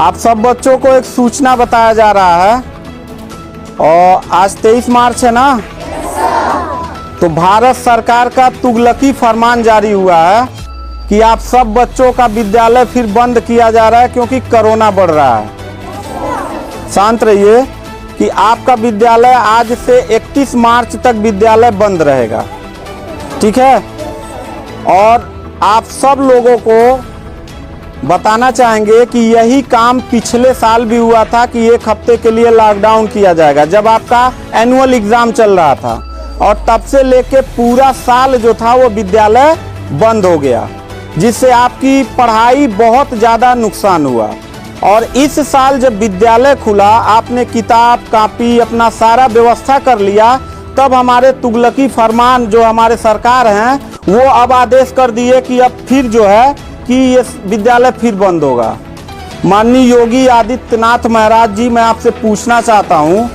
आप सब बच्चों को एक सूचना बताया जा रहा है और आज 23 मार्च है ना। तो भारत सरकार का तुगलकी फरमान जारी हुआ है कि आप सब बच्चों का विद्यालय फिर बंद किया जा रहा है क्योंकि कोरोना बढ़ रहा है। शांत रहिए कि आपका विद्यालय आज से 31 मार्च तक विद्यालय बंद रहेगा, ठीक है। और आप सब लोगों को बताना चाहेंगे कि यही काम पिछले साल भी हुआ था कि एक हफ्ते के लिए लॉकडाउन किया जाएगा जब आपका एनुअल एग्जाम चल रहा था, और तब से लेके पूरा साल जो था वो विद्यालय बंद हो गया, जिससे आपकी पढ़ाई बहुत ज़्यादा नुकसान हुआ। और इस साल जब विद्यालय खुला, आपने किताब कापी अपना सारा व्यवस्था कर लिया, तब हमारे तुगलकी फरमान जो हमारे सरकार हैं वो अब आदेश कर दिए कि अब फिर जो है कि ये विद्यालय फिर बंद होगा। माननीय योगी आदित्यनाथ महाराज जी, मैं आपसे पूछना चाहता हूँ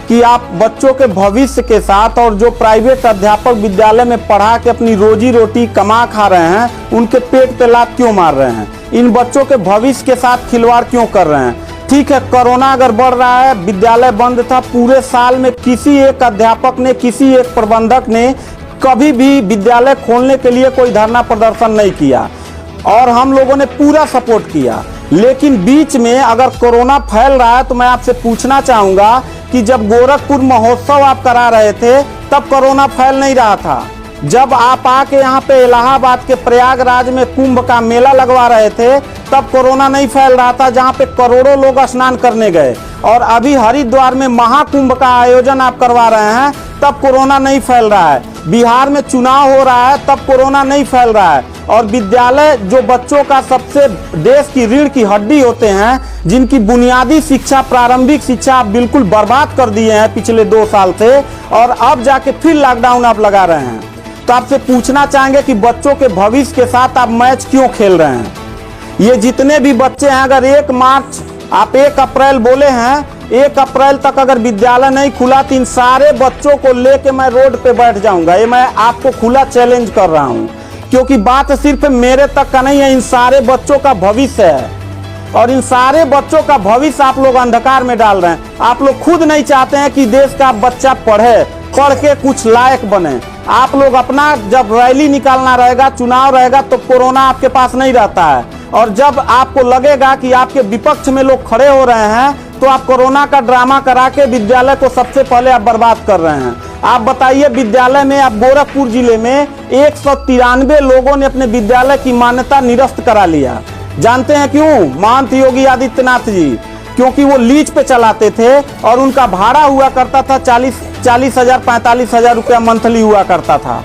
कि आप बच्चों के भविष्य के साथ और जो प्राइवेट अध्यापक विद्यालय में पढ़ा के अपनी रोजी रोटी कमा खा रहे हैं, उनके पेट पे लात क्यों मार रहे हैं? इन बच्चों के भविष्य के साथ खिलवाड़ क्यों कर रहे हैं? ठीक है, कोरोना अगर बढ़ रहा है, विद्यालय बंद था, पूरे साल में किसी एक अध्यापक ने, किसी एक प्रबंधक ने कभी भी विद्यालय खोलने के लिए कोई धरना प्रदर्शन नहीं किया और हम लोगों ने पूरा सपोर्ट किया। लेकिन बीच में अगर कोरोना फैल रहा है तो मैं आपसे पूछना चाहूँगा कि जब गोरखपुर महोत्सव आप करा रहे थे तब कोरोना फैल नहीं रहा था। जब आप आके यहाँ पे इलाहाबाद के प्रयागराज में कुंभ का मेला लगवा रहे थे तब कोरोना नहीं फैल रहा था, जहाँ पे करोड़ों लोग स्नान करने गए। और अभी हरिद्वार में महाकुंभ का आयोजन आप करवा रहे हैं तब कोरोना नहीं फैल रहा है। बिहार में चुनाव हो रहा है तब कोरोना नहीं फैल रहा है। और विद्यालय जो बच्चों का सबसे देश की रीढ़ की हड्डी होते हैं, जिनकी बुनियादी शिक्षा, प्रारंभिक शिक्षा आप बिल्कुल बर्बाद कर दिए हैं पिछले 2 साल से, और अब जाके फिर लॉकडाउन आप लगा रहे हैं। तो आपसे पूछना चाहेंगे कि बच्चों के भविष्य के साथ आप मैच क्यों खेल रहे हैं? ये जितने भी बच्चे हैं, अगर 1 मार्च आप 1 अप्रैल बोले हैं, 1 अप्रैल तक अगर विद्यालय नहीं खुला तो इन सारे बच्चों को लेके मैं रोड पे बैठ जाऊंगा। ये मैं आपको खुला चैलेंज कर रहा हूं, क्योंकि बात सिर्फ मेरे तक का नहीं है, इन सारे बच्चों का भविष्य है। और इन सारे बच्चों का भविष्य आप लोग अंधकार में डाल रहे हैं। आप लोग खुद नहीं चाहते हैं कि देश का बच्चा पढ़े, पढ़ के कुछ लायक बने। आप लोग अपना जब रैली निकालना रहेगा, चुनाव रहेगा, तो कोरोना आपके पास नहीं रहता है। और जब आपको लगेगा कि आपके विपक्ष में लोग खड़े हो रहे हैं तो आप कोरोना का ड्रामा करा के विद्यालय को सबसे पहले आप बर्बाद कर रहे हैं। आप बताइए, विद्यालय में आप गोरखपुर जिले में 193 लोगों ने अपने विद्यालय की मान्यता निरस्त करा लिया। जानते हैं क्यों? महंत योगी आदित्यनाथ जी, क्योंकि वो लीज पे चलाते थे और उनका भाड़ा हुआ करता था 40,000 45,000 रुपया मंथली हुआ करता था।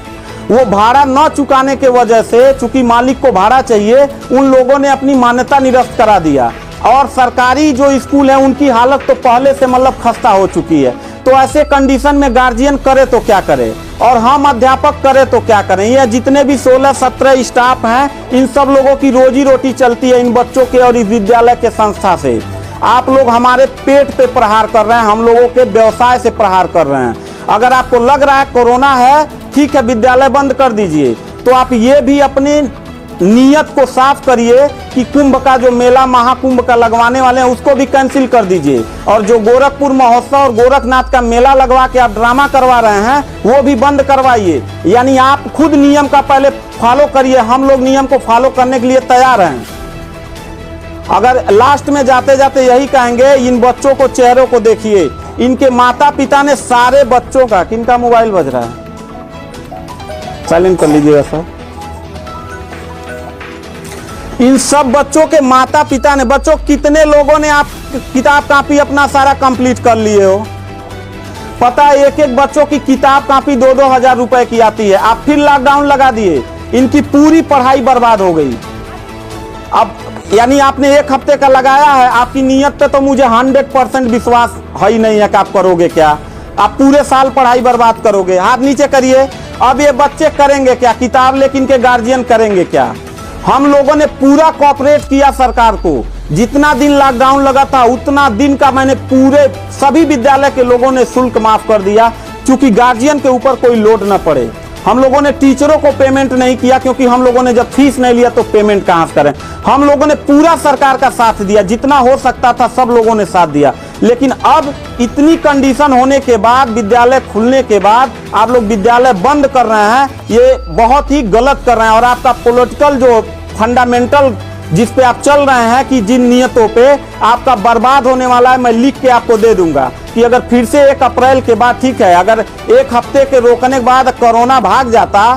वो भाड़ा न चुकाने के वजह से, चूंकि मालिक को भाड़ा चाहिए, उन लोगों ने अपनी मान्यता निरस्त करा दिया। और सरकारी जो स्कूल है उनकी हालत तो पहले से मतलब खस्ता हो चुकी है। तो ऐसे कंडीशन में गार्जियन करे तो क्या करे और हम अध्यापक करे तो क्या करें? ये जितने भी 16-17 स्टाफ हैं, इन सब लोगों की रोजी रोटी चलती है इन बच्चों के और इस विद्यालय के संस्था से। आप लोग हमारे पेट पे प्रहार कर रहे हैं, हम लोगों के व्यवसाय से प्रहार कर रहे हैं। अगर आपको लग रहा है कोरोना है, ठीक है, विद्यालय बंद कर दीजिए, तो आप ये भी अपनी नीयत को साफ करिए कि कुंभ का जो मेला महाकुंभ का लगवाने वाले हैं उसको भी कैंसिल कर दीजिए। और जो गोरखपुर महोत्सव और गोरखनाथ का मेला लगवा के आप ड्रामा करवा रहे हैं वो भी बंद करवाइए। यानी आप खुद नियम का पहले फॉलो करिए, हम लोग नियम को फॉलो करने के लिए तैयार हैं। अगर लास्ट में जाते जाते यही कहेंगे, इन बच्चों को चेहरों को देखिए, इनके माता पिता ने सारे बच्चों का, किनका मोबाइल बज रहा है, साइलेंट कर लीजिएगा सर। इन सब बच्चों के माता पिता ने, बच्चों कितने लोगों ने आप किताब कापी अपना सारा कंप्लीट कर लिए हो? पता है, एक एक बच्चों की किताब कापी 2-2 हजार रुपए की आती है। आप फिर लॉकडाउन लगा दिए, इनकी पूरी पढ़ाई बर्बाद हो गई। अब यानी आपने 1 हफ्ते का लगाया है, आपकी नीयत पे तो मुझे 100% विश्वास है ही नहीं है कि आप करोगे क्या। आप पूरे साल पढ़ाई बर्बाद करोगे। हाथ नीचे करिए। अब ये बच्चे करेंगे क्या? किताब लेकिन इनके गार्जियन करेंगे क्या? हम लोगों ने पूरा कोऑपरेट किया सरकार को। जितना दिन लॉकडाउन लगा था उतना दिन का मैंने पूरे सभी विद्यालय के लोगों ने शुल्क माफ कर दिया, क्योंकि गार्जियन के ऊपर कोई लोड न पड़े। हम लोगों ने टीचरों को पेमेंट नहीं किया, क्योंकि हम लोगों ने जब फीस नहीं लिया तो पेमेंट कहां से करें। हम लोगों ने पूरा सरकार का साथ दिया, जितना हो सकता था सब लोगों ने साथ दिया। लेकिन अब इतनी कंडीशन होने के बाद, विद्यालय खुलने के बाद आप लोग विद्यालय बंद कर रहे हैं, ये बहुत ही गलत कर रहे हैं। और आपका पॉलिटिकल जो फंडामेंटल जिस पे आप चल रहे हैं कि जिन नियतों पे आपका बर्बाद होने वाला है, मैं लिख के आपको दे दूंगा कि अगर फिर से 1 अप्रैल के बाद, ठीक है, अगर 1 हफ्ते के रोकने के बाद कोरोना भाग जाता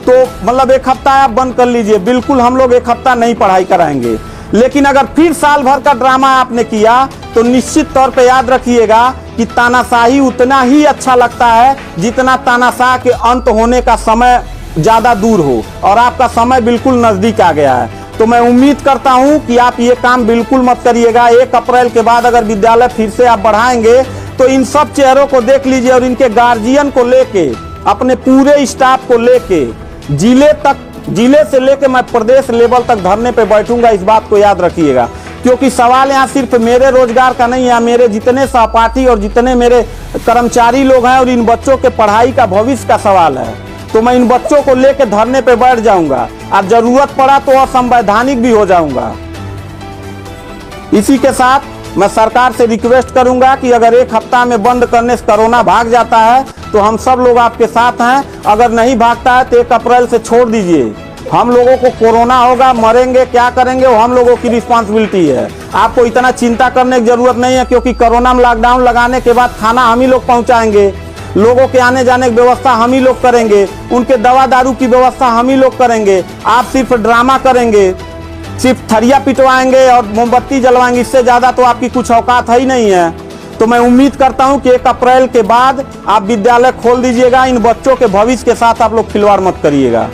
तो मतलब 1 हफ्ता आप बंद कर लीजिए, बिल्कुल हम लोग 1 हफ्ता नहीं पढ़ाई कराएंगे। लेकिन अगर फिर साल भर का ड्रामा आपने किया तो निश्चित तौर पे याद रखिएगा कि तानाशाही उतना ही अच्छा लगता है जितना तानाशाह के अंत होने का समय ज्यादा दूर हो, और आपका समय बिल्कुल नजदीक आ गया है। तो मैं उम्मीद करता हूं कि आप ये काम बिल्कुल मत करिएगा। 1 अप्रैल के बाद अगर विद्यालय फिर से आप बढ़ाएंगे तो इन सब चेहरों को देख लीजिए और इनके गार्जियन को लेके, अपने पूरे स्टाफ को लेके जिले से लेके मैं प्रदेश लेवल तक धरने पे बैठूंगा। इस बात को याद रखिएगा, क्योंकि सवाल यहाँ सिर्फ मेरे रोजगार का नहीं है, मेरे जितने सहपाठी और जितने मेरे कर्मचारी लोग हैं और इन बच्चों के पढ़ाई का भविष्य का सवाल है। तो मैं इन बच्चों को लेकर धरने पे बैठ जाऊंगा और जरूरत पड़ा तो असंवैधानिक भी हो जाऊंगा। इसी के साथ मैं सरकार से रिक्वेस्ट करूंगा कि अगर 1 हफ्ता में बंद करने से कोरोना भाग जाता है तो हम सब लोग आपके साथ हैं, अगर नहीं भागता है तो 1 अप्रैल से छोड़ दीजिए। हम लोगों को कोरोना होगा, मरेंगे, क्या करेंगे वो हम लोगों की रिस्पांसिबिलिटी है। आपको इतना चिंता करने की जरूरत नहीं है, क्योंकि कोरोना में लॉकडाउन लगाने के बाद खाना हम ही लोग पहुंचाएंगे, लोगों के आने जाने की व्यवस्था हम ही लोग करेंगे, उनके दवा दारू की व्यवस्था हम ही लोग करेंगे। आप सिर्फ ड्रामा करेंगे, सिर्फ थरिया पिटवाएंगे और मोमबत्ती जलवाएंगे, इससे ज्यादा तो आपकी कुछ औकात है ही नहीं है। तो मैं उम्मीद करता हूं कि 1 अप्रैल के बाद आप विद्यालय खोल दीजिएगा। इन बच्चों के भविष्य के साथ आप लोग खिलवाड़ मत करिएगा।